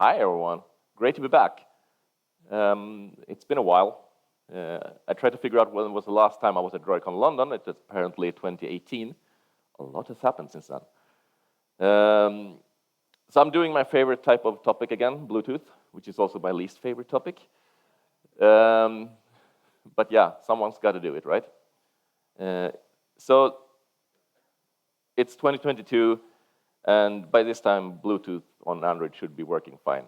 Hi, everyone. Great to be back. It's been a while. I tried to figure out when was the last time I was at droidcon London. It was apparently 2018. A lot has happened since then. So I'm doing my favorite type of topic again, Bluetooth, which is also my least favorite topic. But yeah, someone's got to do it, right? So it's 2022, and by this time, Bluetooth on Android should be working fine,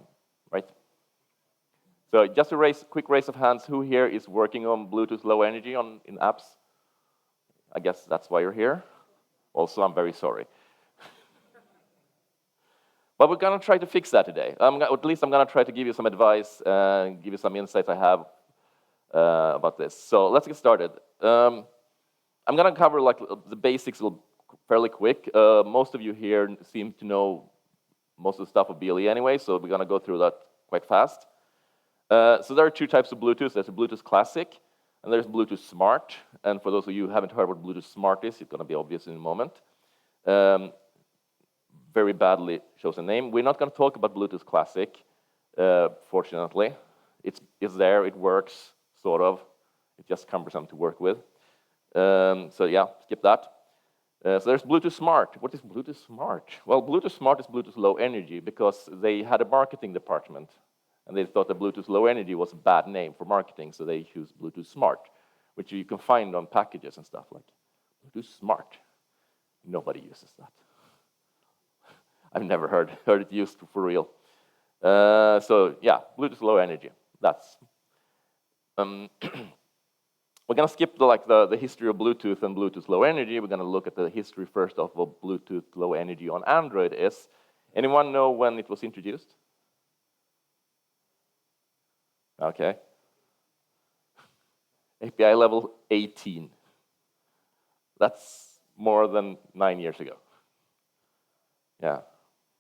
right? So just a quick raise of hands, who here is working on Bluetooth Low Energy in apps? I guess that's why you're here. Also, I'm very sorry. But we're going to try to fix that today. At least I'm going to try to give you some advice, give you some insights I have about this. So let's get started. I'm going to cover like the basics fairly quick. Most of you here seem to know most of the stuff of BLE anyway, so we're going to go through that quite fast. So there are two types of Bluetooth. There's a Bluetooth Classic, and there's Bluetooth Smart. And for those of you who haven't heard what Bluetooth Smart is, it's going to be obvious in a moment. Very badly chosen name. We're not going to talk about Bluetooth Classic, fortunately. It's there, it works, sort of. It's just cumbersome to work with. So yeah, skip that. So there's Bluetooth Smart. What is Bluetooth Smart? Well, Bluetooth Smart is Bluetooth Low Energy because they had a marketing department, and they thought that Bluetooth Low Energy was a bad name for marketing, so they used Bluetooth Smart, which you can find on packages and stuff like Bluetooth Smart. Nobody uses that. I've never heard it used for real. So yeah, Bluetooth Low Energy. That's. We're going to skip the history of Bluetooth and Bluetooth Low Energy. We're going to look at the history first of what Bluetooth Low Energy on Android is. Anyone know when it was introduced? Okay. API level 18. That's more than 9 years ago. Yeah,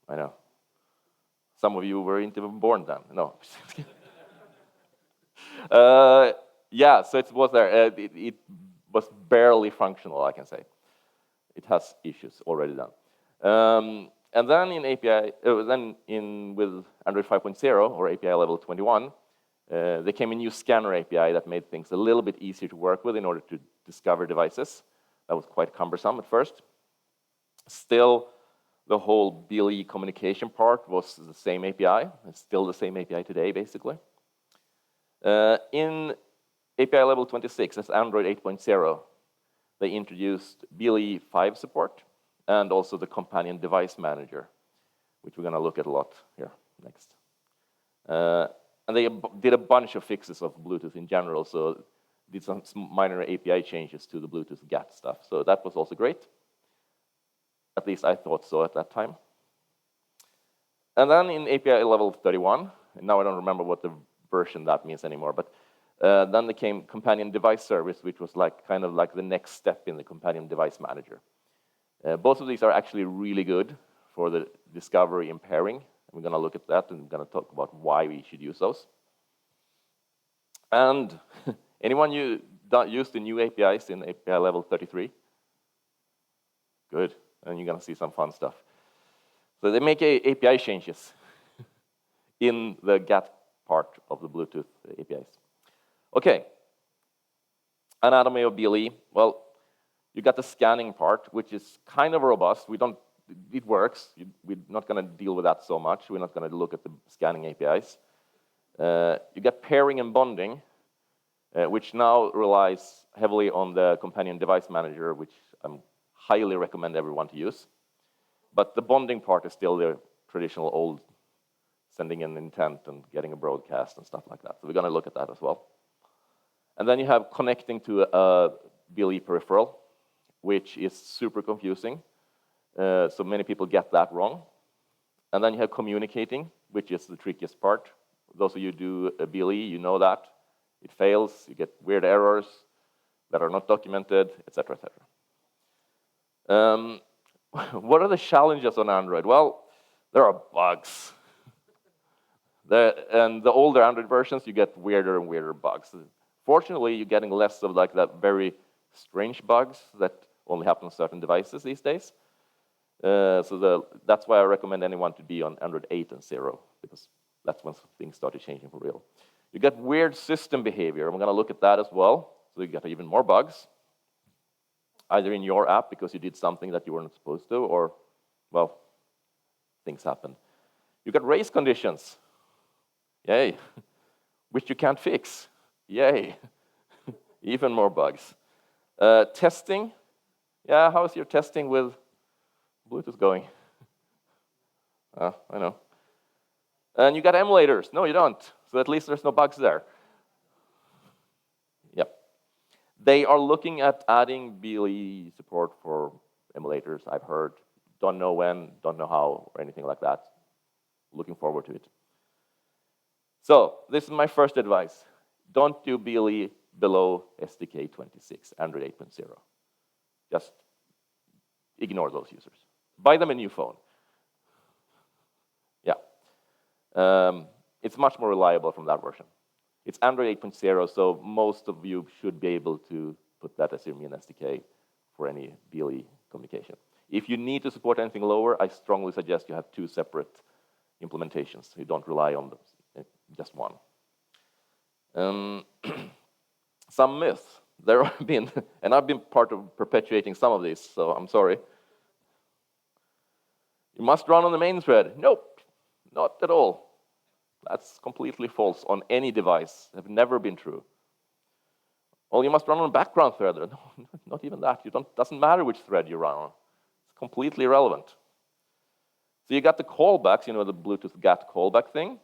I know. Some of you weren't even born then. No. Yeah, so it was there. It was barely functional, I can say. It has issues already done. And then in API, with Android 5.0 or API level 21, there came a new scanner API that made things a little bit easier to work with in order to discover devices. That was quite cumbersome at first. Still, the whole BLE communication part was the same API. It's still the same API today, basically. In API level 26, that's Android 8.0, they introduced BLE 5 support and also the companion device manager, which we're going to look at a lot here next. And they did a bunch of fixes of Bluetooth in general, so did some minor API changes to the Bluetooth GATT stuff. So that was also great. At least I thought so at that time. And then in API level 31, and now I don't remember what the version that means anymore, but then there came companion device service, which was kind of like the next step in the companion device manager. Both of these are actually really good for the discovery and pairing. We're going to look at that, and we're going to talk about why we should use those. And anyone use the new APIs in API level 33? Good, and you're going to see some fun stuff. So they make API changes in the GATT part of the Bluetooth APIs. Okay, anatomy of BLE. Well, you got the scanning part, which is kind of robust. It works. We're not going to deal with that so much. We're not going to look at the scanning APIs. You get pairing and bonding, which now relies heavily on the companion device manager, which I highly recommend everyone to use. But the bonding part is still the traditional old sending an intent and getting a broadcast and stuff like that. So we're going to look at that as well. And then you have connecting to a BLE peripheral, which is super confusing. So many people get that wrong. And then you have communicating, which is the trickiest part. Those of you who do a BLE, you know that. It fails, you get weird errors that are not documented, etc., etc. What are the challenges on Android? Well, there are bugs. And the older Android versions, you get weirder and weirder bugs. Fortunately, you're getting less of that very strange bugs that only happen on certain devices these days. So that's why I recommend anyone to be on Android 8 and 0, because That's when things started changing for real. You get weird system behavior. I'm going to look at that as well. So you get even more bugs, either in your app because you did something that you weren't supposed to, or, well, things happen. You got race conditions. Yay. Which you can't fix. Yay. Even more bugs. Testing. Yeah, how's your testing with Bluetooth going? I know. And you got emulators. No, you don't. So at least there's no bugs there. Yep. They are looking at adding BLE support for emulators, I've heard. Don't know when, don't know how, or anything like that. Looking forward to it. So this is my first advice. Don't do BLE below SDK 26, Android 8.0. Just ignore those users. Buy them a new phone. Yeah. It's much more reliable from that version. It's Android 8.0, so most of you should be able to put that as your main SDK for any BLE communication. If you need to support anything lower, I strongly suggest you have 2 separate implementations. You don't rely on just one. Some myths. There have been, and I've been part of perpetuating some of these, so I'm sorry. You must run on the main thread. Nope, not at all. That's completely false on any device. Have never been true. Oh, you must run on a background thread. No, not even that. Doesn't matter which thread you run on. It's completely irrelevant. So you got the callbacks, you know, the Bluetooth GATT callback thing.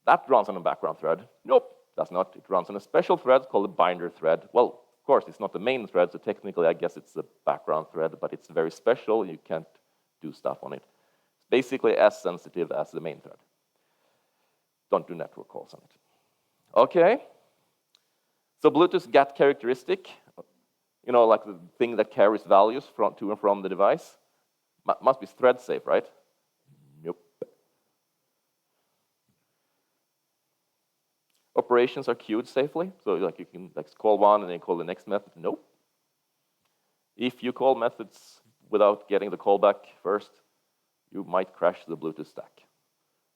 That runs on a background thread. Nope, does not. It runs on a special thread called a binder thread. Well, of course, it's not the main thread, so technically I guess it's a background thread, but it's very special. You can't do stuff on it. It's basically as sensitive as the main thread. Don't do network calls on it. Okay. So Bluetooth GATT characteristic, you know, like the thing that carries values to and from the device, must be thread safe, right? Nope. Operations are queued safely, so like you can call one and then call the next method. Nope. If you call methods without getting the callback first, you might crash the Bluetooth stack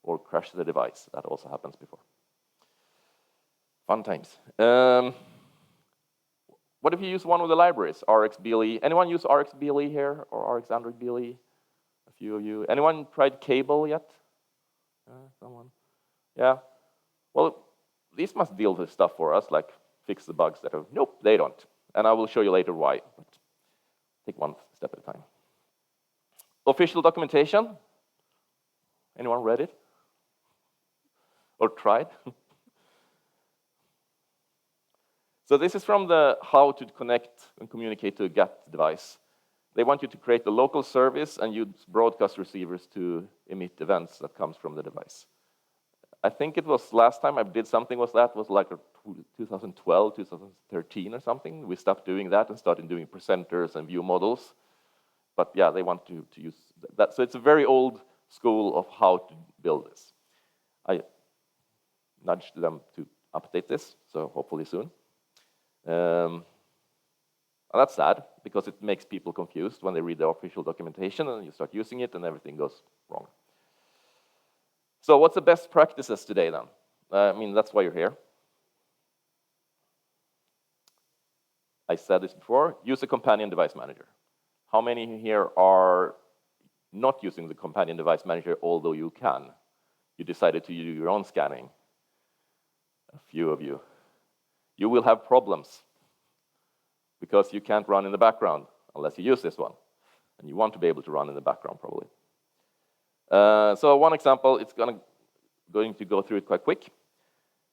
or crash the device. That also happens before. Fun times. What if you use one of the libraries, RxBLE? Anyone use RxBLE here or Rx Android BLE? A few of you. Anyone tried Cable yet? Someone? Yeah. Well, these must deal with stuff for us, like fix the bugs that are. Nope, they don't. And I will show you later why. But take one step at a time. Official documentation. Anyone read it? Or tried? So this is from the how to connect and communicate to a GATT device. They want you to create a local service and use broadcast receivers to emit events that comes from the device. I think it was last time I did something with that was like 2012, 2013 or something. We stopped doing that and started doing presenters and view models. But yeah, they want to use that. So it's a very old school of how to build this. I nudged them to update this, so hopefully soon. And that's sad, because it makes people confused when they read the official documentation and you start using it and everything goes wrong. So what's the best practices today then? I mean, that's why you're here. I said this before, use a companion device manager. How many here are not using the companion device manager, although you can? You decided to do your own scanning. A few of you. You will have problems because you can't run in the background unless you use this one. And you want to be able to run in the background, probably. So one example, it's going to go through it quite quick.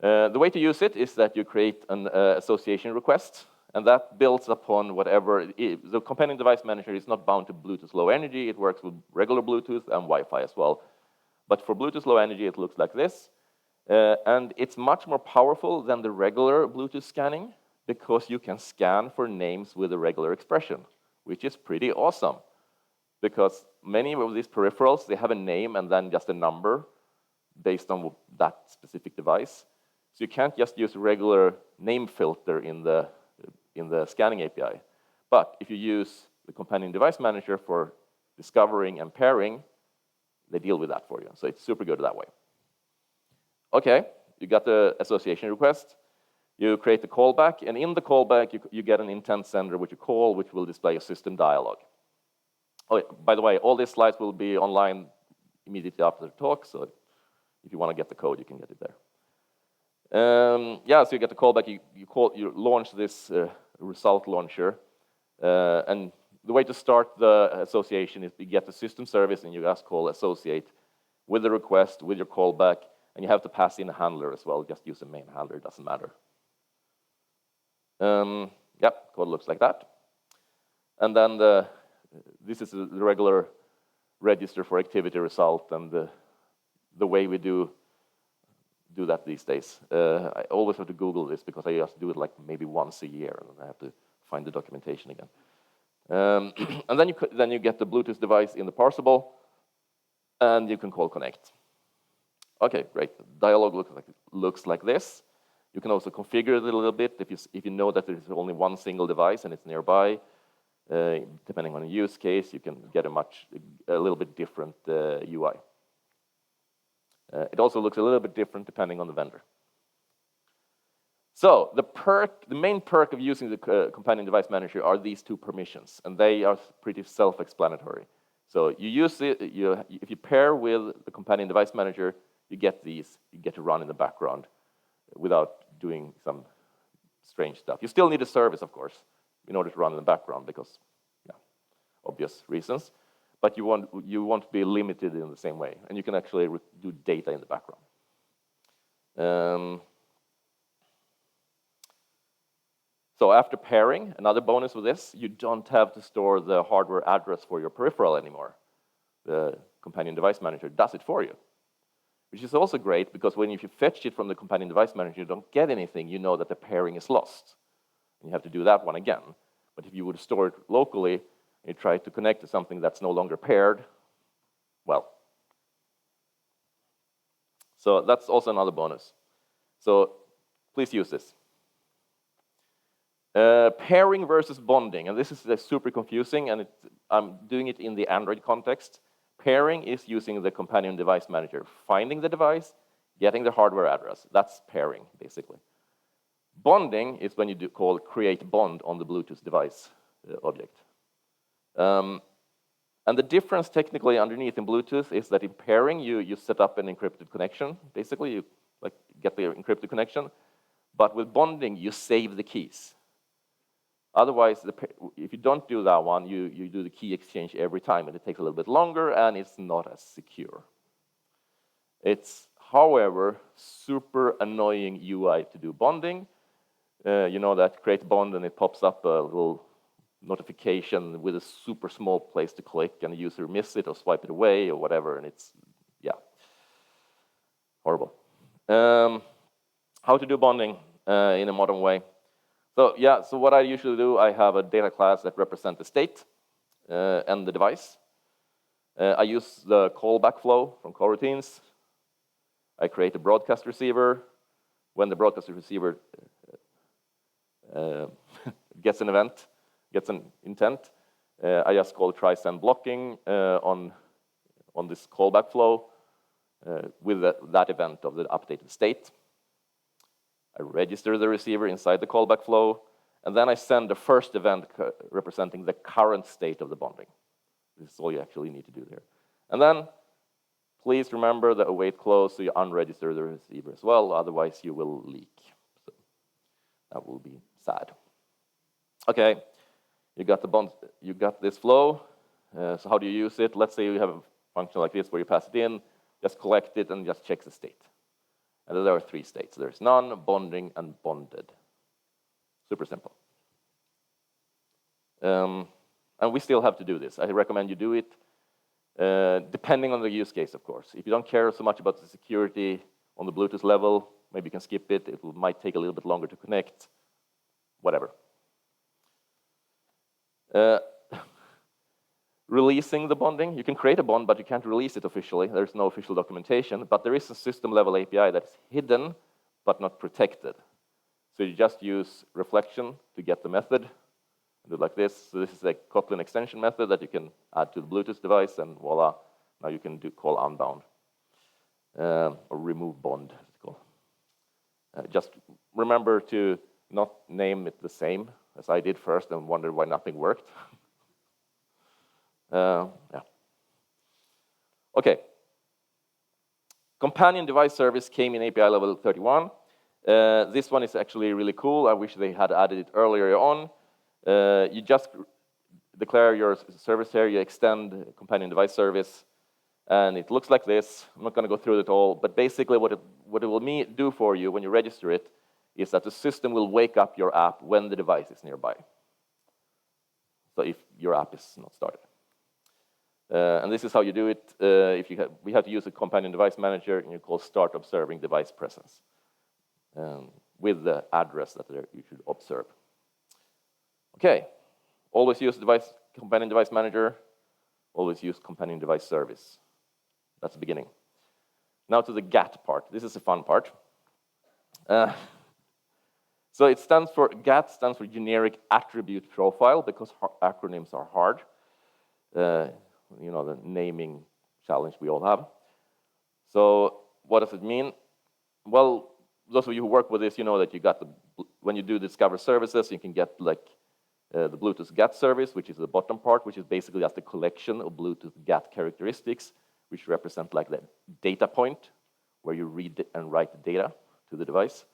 The way to use it is that you create an association request, and that builds upon whatever. The companion device manager is not bound to Bluetooth Low Energy. It works with regular Bluetooth and Wi-Fi as well. But for Bluetooth Low Energy, it looks like this. And it's much more powerful than the regular Bluetooth scanning because you can scan for names with a regular expression, which is pretty awesome. Because many of these peripherals, they have a name and then just a number based on that specific device. So you can't just use a regular name filter in the scanning API. But if you use the companion device manager for discovering and pairing, they deal with that for you. So it's super good that way. Okay, you got the association request. You create the callback, and in the callback, you get an intent sender which you call, which will display a system dialog. Oh, by the way, all these slides will be online immediately after the talk, so if you want to get the code, you can get it there. Yeah, so you get the callback, you launch this result launcher, and the way to start the association is you get the system service and you just call associate with the request, with your callback, and you have to pass in a handler as well. Just use the main handler, it doesn't matter. Yep, code looks like that. And then this is the regular register for activity result, and the way we do that these days. I always have to Google this because I just do it like maybe once a year, and I have to find the documentation again. And then you get the Bluetooth device in the parsable, and you can call connect. Okay, great. The dialog looks like this. You can also configure it a little bit if you know that there is only one single device and it's nearby. Depending on the use case, you can get a little bit different UI. It also looks a little bit different depending on the vendor. So the main perk of using the companion device manager are these two permissions, and they are pretty self-explanatory. So you use it, if you pair with the companion device manager, you get to run in the background without doing some strange stuff. You still need a service, of course, in order to run in the background because, yeah, obvious reasons. But you won't be limited in the same way, and you can actually do data in the background. So after pairing, another bonus with this, you don't have to store the hardware address for your peripheral anymore. The companion device manager does it for you, which is also great because if you fetch it from the companion device manager, you don't get anything, you know that the pairing is lost. And you have to do that one again. But if you would store it locally, and you try to connect to something that's no longer paired, well. So that's also another bonus. So please use this. Pairing versus bonding, and this is super confusing, and I'm doing it in the Android context. Pairing is using the companion device manager, finding the device, getting the hardware address. That's pairing, basically. Bonding is when you call create bond on the Bluetooth device object. And the difference technically underneath in Bluetooth is that in pairing, you set up an encrypted connection. Basically, you get the encrypted connection. But with bonding, you save the keys. Otherwise, if you don't do that one, you do the key exchange every time, and it takes a little bit longer, and it's not as secure. It's, however, super annoying UI to do bonding. You know that create bond, and it pops up a little notification with a super small place to click, and the user miss it or swipe it away or whatever, and it's, yeah, horrible. How to do bonding in a modern way? So yeah, so what I usually do, I have a data class that represents the state and the device. I use the callback flow from coroutines. I create a broadcast receiver. When the broadcast receiver gets an event, gets an intent, I just call try send blocking on this callback flow with that event of the updated state. I register the receiver inside the callback flow, and then I send the first event representing the current state of the bonding. This is all you actually need to do there. And then, please remember the await clause, so you unregister the receiver as well, otherwise you will leak. So that will be sad. Okay, you got the bond, you got this flow. So how do you use it? Let's say you have a function like this where you pass it in, just collect it and just check the state. And there are three states. There's none, bonding, and bonded. Super simple. And we still have to do this. I recommend you do it, depending on the use case, of course. If you don't care so much about the security on the Bluetooth level, maybe you can skip it. It might take a little bit longer to connect, whatever. Releasing the bonding, you can create a bond, but you can't release it officially. There's no official documentation, but there is a system-level API that's hidden, but not protected. So you just use reflection to get the method, do it like this. So this is a Kotlin extension method that you can add to the Bluetooth device, and voila, now you can call unbound, or remove bond, it's Just remember to not name it the same as I did first and wonder why nothing worked. Yeah. Okay. Companion device service came in API level 31. This one is actually really cool. I wish they had added it earlier on. You just declare your service here, you extend companion device service, and it looks like this. I'm not going to go through it all, but basically what it will do for you when you register it is that the system will wake up your app when the device is nearby. So if your app is not started. And this is how you do it. We have to use a companion device manager, and you call start observing device presence with the address that you should observe. Okay, always use companion device manager, always use companion device service. That's the beginning. Now to the GAT part. This is the fun part. So it stands for, GAT stands for generic attribute profile, because acronyms are hard. You know, the naming challenge we all have. So what does it mean? Well, those of you who work with this, you know that you got when you do discover services, you can get like the Bluetooth GAT service, which is the bottom part, which is basically just a collection of Bluetooth GAT characteristics, which represent like the data point, where you read and write the data to the device.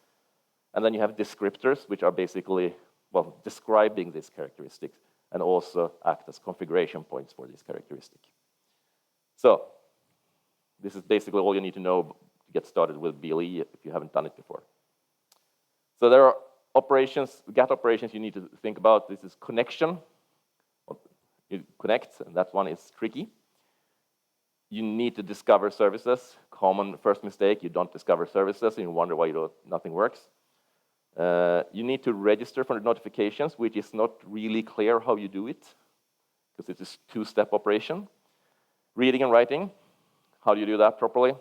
And then you have descriptors, which are basically, well, describing these characteristics, and also act as configuration points for this characteristic. So this is basically all you need to know to get started with BLE if you haven't done it before. So there are operations, GAT operations you need to think about. This is connection. You connect, and that one is tricky. You need to discover services. Common first mistake, you don't discover services, and you wonder why nothing works. You need to register for notifications, which is not really clear how you do it, because it is a two-step operation. Reading and writing, how do you do that properly?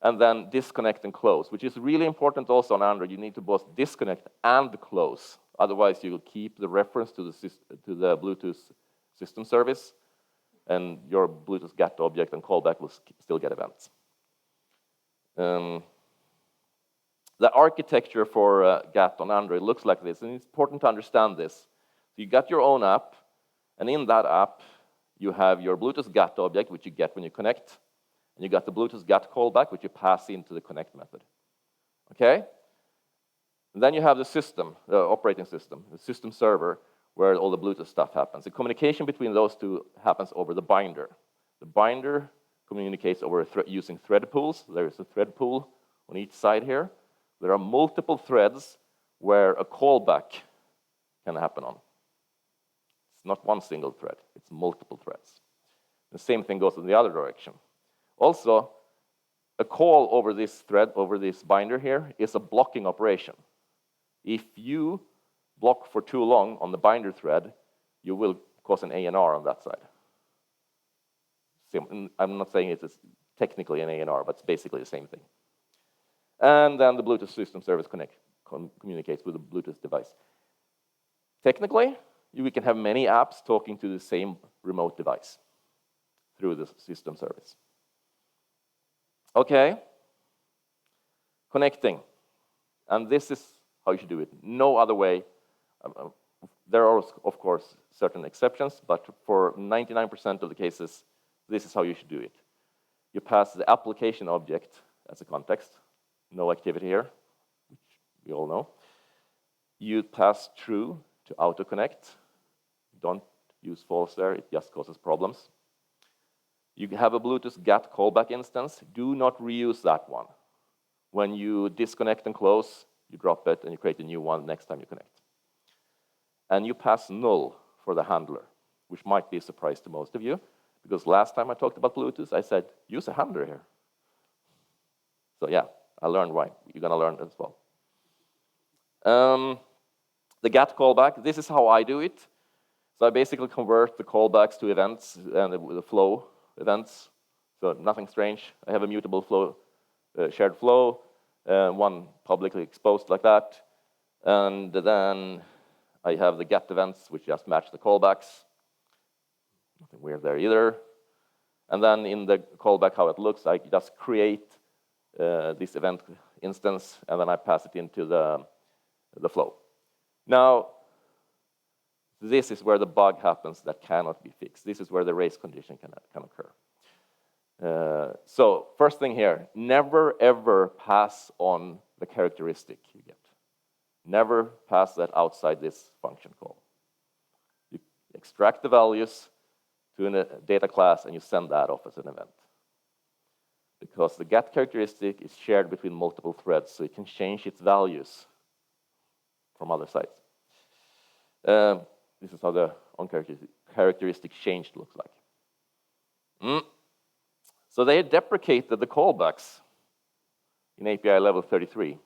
And then disconnect and close, which is really important also on Android. You need to both disconnect and close. Otherwise, you will keep the reference to the Bluetooth system service, and your Bluetooth GAT object and callback will still get events. The architecture for GAT on Android looks like this, and it's important to understand this. So you got your own app, and in that app, you have your Bluetooth GAT object, which you get when you connect, and you got the Bluetooth GAT callback, which you pass into the connect method. Okay? And then you have the system, the operating system, the system server, where all the Bluetooth stuff happens. The communication between those two happens over the binder. The binder communicates over using thread pools. There is a thread pool on each side here. There are multiple threads where a callback can happen on. It's not one single thread, it's multiple threads. The same thing goes in the other direction. Also, a call over this thread, over this binder here, is a blocking operation. If you block for too long on the binder thread, you will cause an ANR on that side. I'm not saying it's technically an ANR, but it's basically the same thing. And then the Bluetooth system service communicates with the Bluetooth device. Technically, we can have many apps talking to the same remote device through the system service. Okay, connecting. And this is how you should do it. No other way. There are, of course, certain exceptions, but for 99% of the cases, this is how you should do it. You pass the application object as a context. No activity here, which we all know. You pass true to autoconnect. Don't use false there, it just causes problems. You have a Bluetooth GAT callback instance. Do not reuse that one. When you disconnect and close, you drop it and you create a new one next time you connect. And you pass null for the handler, which might be a surprise to most of you, because last time I talked about Bluetooth, I said, use a handler here. So yeah. I learned why. You're going to learn as well. The GAT callback, this is how I do it. So I basically convert the callbacks to events and the flow events. So nothing strange. I have a mutable flow, shared flow, one publicly exposed like that. And then I have the GAT events, which just match the callbacks. Nothing weird there either. And then in the callback, how it looks, I just create this event instance, and then I pass it into the flow. Now, this is where the bug happens that cannot be fixed. This is where the race condition can occur. So first thing here, never ever pass on the characteristic you get. Never pass that outside this function call. You extract the values to a data class and you send that off as an event. Because the get characteristic is shared between multiple threads, so it can change its values from other sites. This is how the on-characteristic changed looks like. So they deprecated the callbacks in API level 33.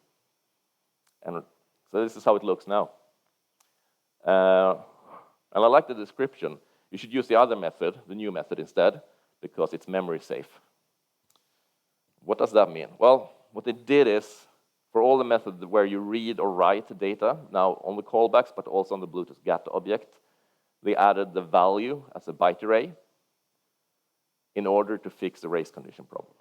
And so this is how it looks now. And I like the description. You should use the other method, the new method instead, because it's memory safe. What does that mean? Well, what they did is, for all the methods where you read or write data, now on the callbacks, but also on the Bluetooth GATT object, they added the value as a byte array in order to fix the race condition problem.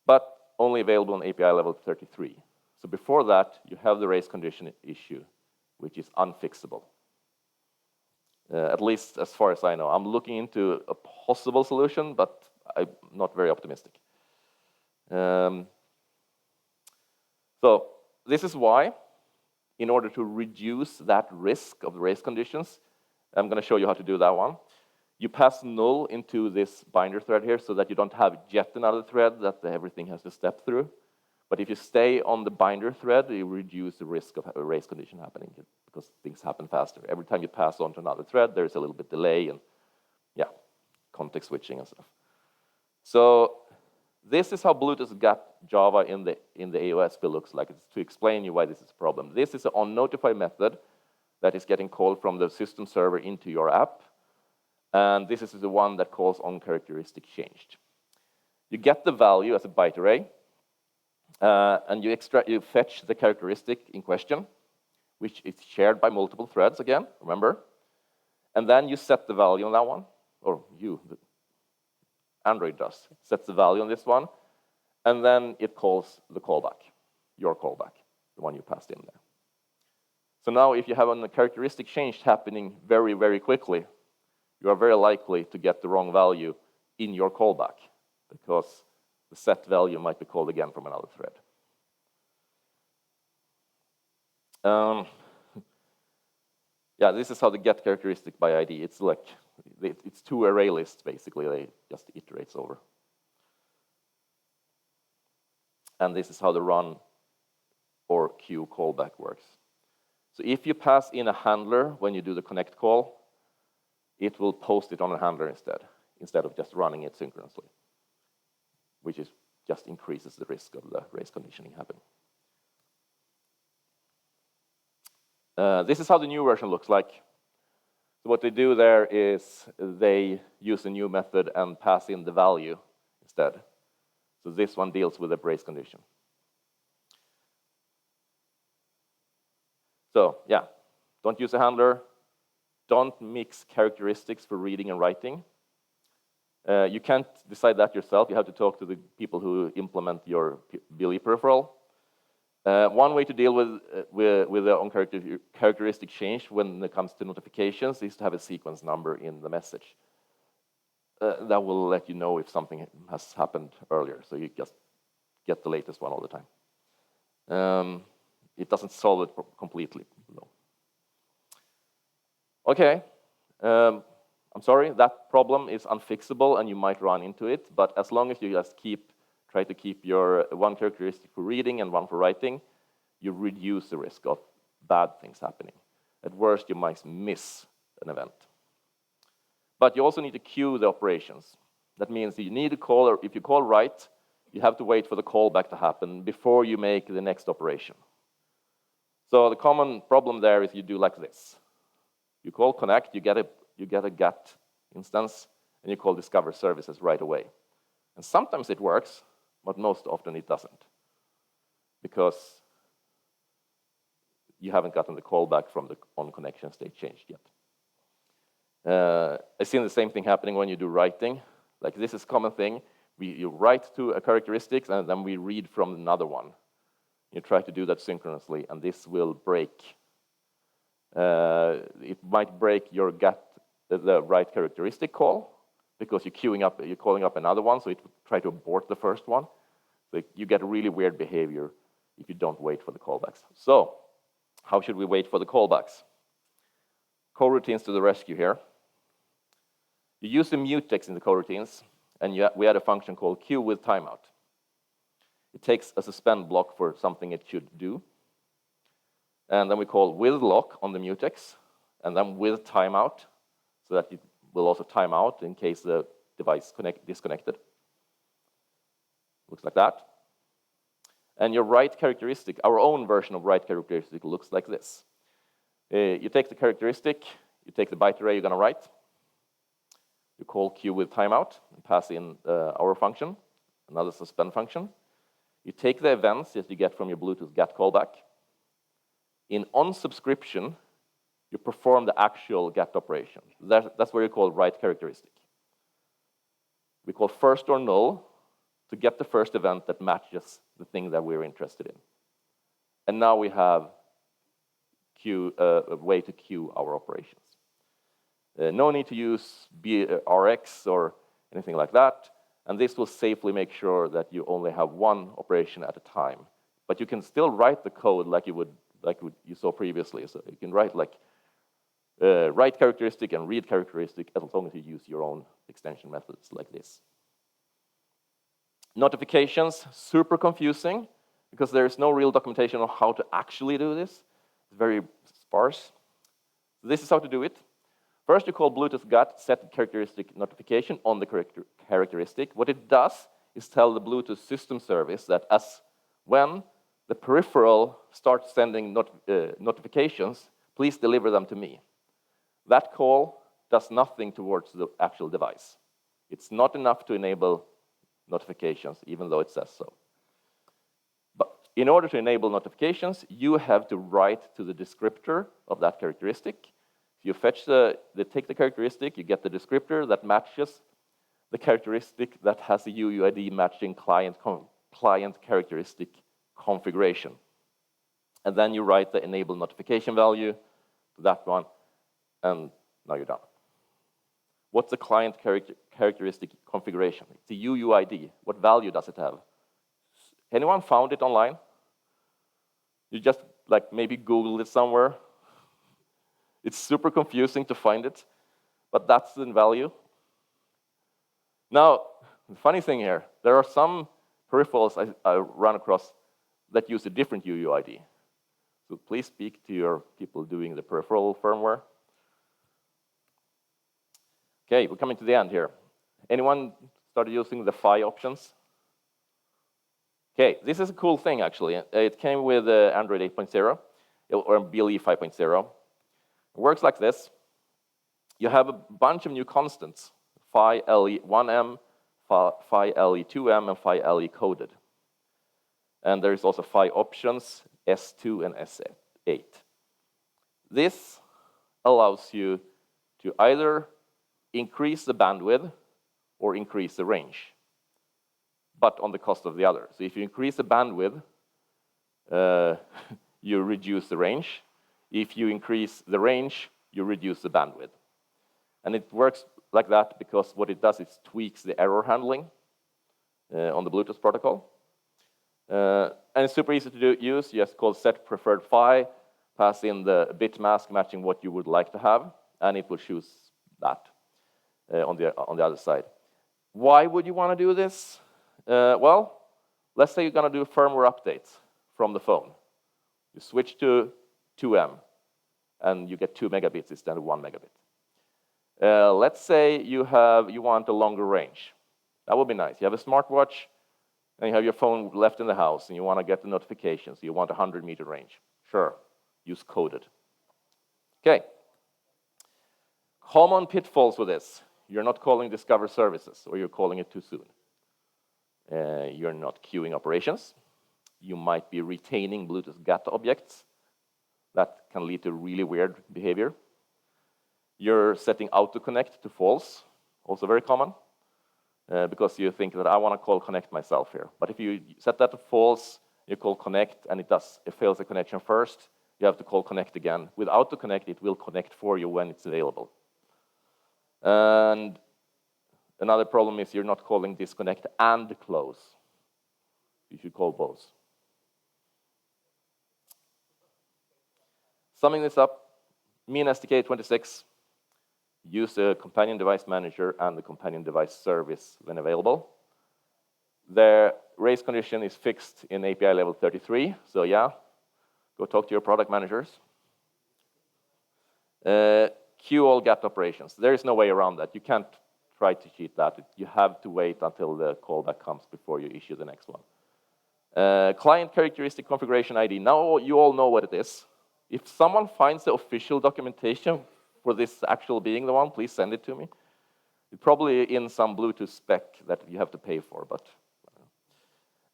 But only available on API level 33. So before that, you have the race condition issue, which is unfixable. At least as far as I know. I'm looking into a possible solution, but I'm not very optimistic. So this is why, in order to reduce that risk of the race conditions, I'm going to show you how to do that one. You pass null into this binder thread here so that you don't have yet another thread that everything has to step through. But if you stay on the binder thread, you reduce the risk of a race condition happening because things happen faster. Every time you pass on to another thread, there's a little bit delay and, yeah, context switching and stuff. So this is how Bluetooth GATT Java in the AOSP looks like. It's to explain you why this is a problem. This is an onNotify method that is getting called from the system server into your app. And this is the one that calls on characteristic changed. You get the value as a byte array, and you fetch the characteristic in question, which is shared by multiple threads again, remember? And then you set the value on that one, or Android does. It sets the value on this one, and then it calls the callback, your callback, the one you passed in there. So now if you have a characteristic change happening very, very quickly, you are very likely to get the wrong value in your callback because the set value might be called again from another thread. Yeah, this is how the get characteristic by ID. It's like, it's two array lists, basically. They just iterates over. And this is how the run or queue callback works. So if you pass in a handler when you do the connect call, it will post it on a handler instead of just running it synchronously, which just increases the risk of the race conditioning happening. This is how the new version looks like. So what they do there is they use a new method and pass in the value instead. So this one deals with the race condition. So yeah, don't use a handler. Don't mix characteristics for reading and writing. You can't decide that yourself. You have to talk to the people who implement your BLE peripheral. One way to deal with the on-characteristic change when it comes to notifications is to have a sequence number in the message. That will let you know if something has happened earlier, so you just get the latest one all the time. It doesn't solve it completely, though. Okay, I'm sorry, that problem is unfixable and you might run into it, but as long as you just try to keep your one characteristic for reading and one for writing, you reduce the risk of bad things happening. At worst, you might miss an event. But you also need to queue the operations. That means you need to call, or if you call write, you have to wait for the callback to happen before you make the next operation. So the common problem there is you do like this. You call connect, you get a GATT instance, and you call discover services right away. And sometimes it works, but most often it doesn't, because you haven't gotten the callback from the on-connection state changed yet. I've seen the same thing happening when you do writing. Like, this is a common thing. You write to a characteristic, and then we read from another one. You try to do that synchronously, and this will break. It might break your the write characteristic call, because you're calling up another one, so it will try to abort the first one. So you get really weird behavior if you don't wait for the callbacks. So how should we wait for the callbacks? Coroutines to the rescue here. You use the mutex in the coroutines, and we had a function called queue with timeout. It takes a suspend block for something it should do. And then we call with lock on the mutex, and then with timeout, so that it will also time out in case the device disconnected. Looks like that. And your write characteristic, our own version of write characteristic, looks like this. You take the characteristic, you take the byte array you're going to write, you call queue with timeout, and pass in our function, another suspend function. You take the events that you get from your Bluetooth GET callback. In on-subscription, you perform the actual GET operation. That's what you call write characteristic. We call first or null to get the first event that matches the thing that we're interested in. And now we have a way to queue our operations. No need to use RX or anything like that. And this will safely make sure that you only have one operation at a time. But you can still write the code like you saw previously. So you can write like write characteristic and read characteristic as long as you use your own extension methods like this. Notifications, super confusing because there is no real documentation on how to actually do this. It's very sparse. This is how to do it. First, you call Bluetooth GET set characteristic notification on the characteristic. What it does is tell the Bluetooth system service that when the peripheral starts sending notifications, please deliver them to me. That call does nothing towards the actual device. It's not enough to enable notifications, even though it says so. But in order to enable notifications, you have to write to the descriptor of that characteristic. You fetch take the characteristic, you get the descriptor that matches the characteristic that has the UUID matching client characteristic configuration. And then you write the enable notification value to that one, and now you're done. What's the client characteristic configuration? It's a UUID. What value does it have? Anyone found it online? You just maybe Googled it somewhere. It's super confusing to find it, but that's the value. Now, the funny thing here, there are some peripherals I run across that use a different UUID. So please speak to your people doing the peripheral firmware. Okay, we're coming to the end here. Anyone started using the PHY options? Okay, this is a cool thing, actually. It came with Android 8.0 or BLE 5.0. It works like this. You have a bunch of new constants, phi LE1M, phi LE2M, and phi LE coded. And there is also phi options, S2 and S8. This allows you to either increase the bandwidth or increase the range, but on the cost of the other. So if you increase the bandwidth, you reduce the range. If you increase the range, you reduce the bandwidth. And it works like that because what it does is tweaks the error handling on the Bluetooth protocol. And it's super easy to use. You just call set preferred phi, pass in the bit mask matching what you would like to have, and it will choose that on the other side. Why would you want to do this? Well, let's say you're going to do firmware updates from the phone. You switch to 2M, and you get 2 megabits instead of 1 megabit. Let's say you want a longer range. That would be nice. You have a smartwatch, and you have your phone left in the house, and you want to get the notifications. You want a 100-meter range. Sure, use coded. Okay. Common pitfalls with this. You're not calling Discover Services, or you're calling it too soon. You're not queuing operations. You might be retaining Bluetooth GET objects. That can lead to really weird behavior. You're setting autoconnect to false, also very common. because you think that I want to call connect myself here. But if you set that to false, you call connect, and it fails the connection first, you have to call connect again. With auto connect, it will connect for you when it's available. And another problem is you're not calling disconnect and close. You should call both. Summing this up, me and SDK26 use the companion device manager and the companion device service when available. The race condition is fixed in API level 33, so yeah, go talk to your product managers. Queue all GATT operations. There is no way around that. You can't try to cheat that. You have to wait until the callback comes before you issue the next one. Client characteristic configuration ID. Now you all know what it is. If someone finds the official documentation for this actual being the one, please send it to me. It's probably in some Bluetooth spec that you have to pay for, but.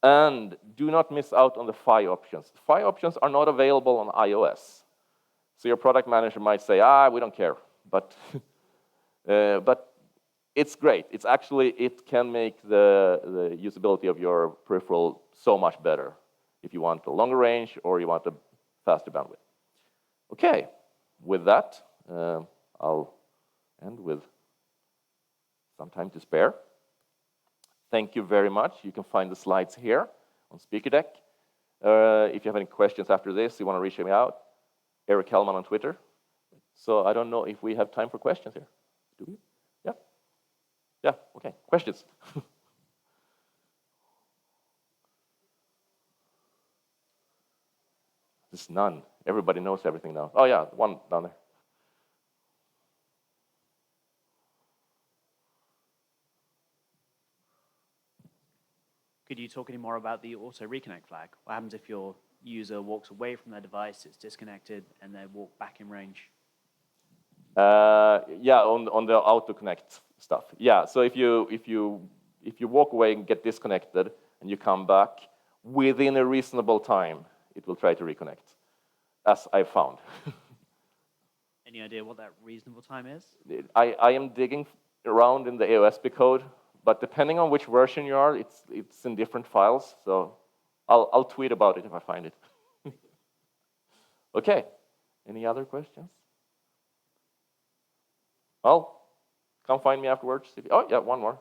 And do not miss out on the PHY options. PHY options are not available on iOS. So your product manager might say, we don't care, but, but it's great. It's actually, it can make the usability of your peripheral so much better if you want a longer range or you want a faster bandwidth. Okay, with that, I'll end with some time to spare. Thank you very much. You can find the slides here on Speaker Deck. If you have any questions after this, you want to reach me out, Erik Hellman on Twitter. So I don't know if we have time for questions here. Do we? Yeah? Yeah, okay. Questions? There's none. Everybody knows everything now. Oh yeah, one down there. Could you talk any more about the auto reconnect flag? What happens if your user walks away from their device, it's disconnected, and they walk back in range? Yeah, on the auto connect stuff. Yeah, so if you walk away and get disconnected and you come back within a reasonable time, it will try to reconnect, as I found. Any idea what that reasonable time is? I am digging around in the AOSP code, but depending on which version you are, it's in different files. So I'll tweet about it if I find it. Okay. Any other questions? Well, come find me afterwards. Oh yeah, one more.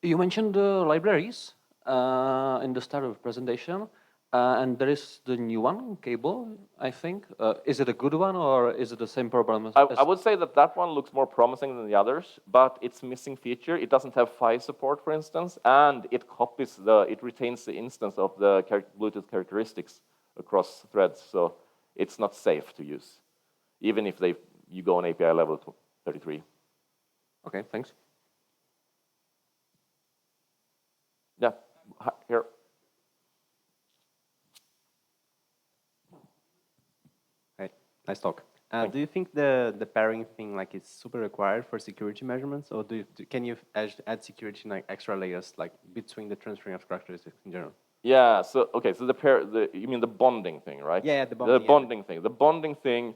You mentioned the libraries in the start of the presentation, and there is the new one, Cable, I think. Is it a good one, or is it the same problem as... I would say that that one looks more promising than the others, but it's missing feature. It doesn't have PHY support, for instance, and it it retains the instance of the Bluetooth characteristics across threads, so it's not safe to use, even if you go on API level 33. Okay, thanks. Yeah, here. Hey, nice talk. Do you think the pairing thing is super required for security measurements, or can you add security extra layers between the transferring of characteristics in general? Yeah. So okay. So you mean the bonding thing, right? Yeah, the bonding. The bonding thing. The bonding thing.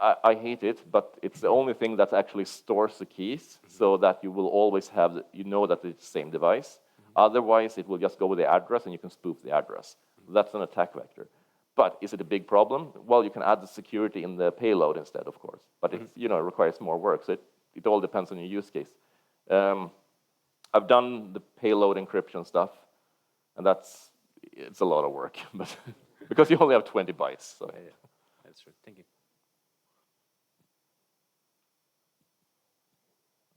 I hate it, but it's the only thing that actually stores the keys, so that you will always have that it's the same device. Otherwise, it will just go with the address, and you can spoof the address. That's an attack vector. But is it a big problem? Well, you can add the security in the payload instead, of course. But it requires more work. So it all depends on your use case. I've done the payload encryption stuff, and it's a lot of work, but because you only have 20 bytes. So. Yeah, that's true. Thank you.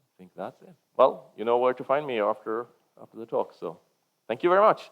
I think that's it. Well, you know where to find me after the talk. So thank you very much.